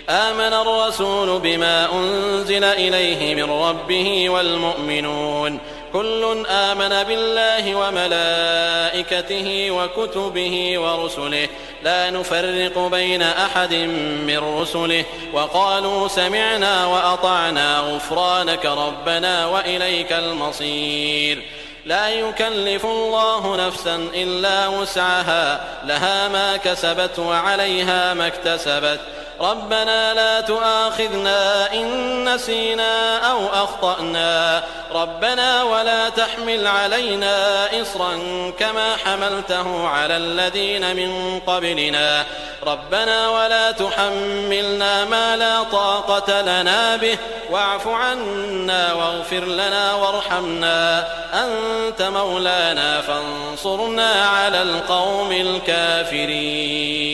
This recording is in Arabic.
آمن الرسول بما أنزل إليه من ربه والمؤمنون كل آمن بالله وملائكته وكتبه ورسله لا نفرق بين أحد من رسله وقالوا سمعنا وأطعنا غفرانك ربنا وإليك المصير. لا يكلف الله نفسا إلا وسعها لها ما كسبت وعليها ما اكتسبت ربنا لا تؤاخذنا إن نسينا أو أخطأنا ربنا ولا تحمل علينا إصرا كما حملته على الذين من قبلنا ربنا ولا تحملنا ما لا طاقة لنا به واعف عنا واغفر لنا وارحمنا أنت مولانا فانصرنا على القوم الكافرين.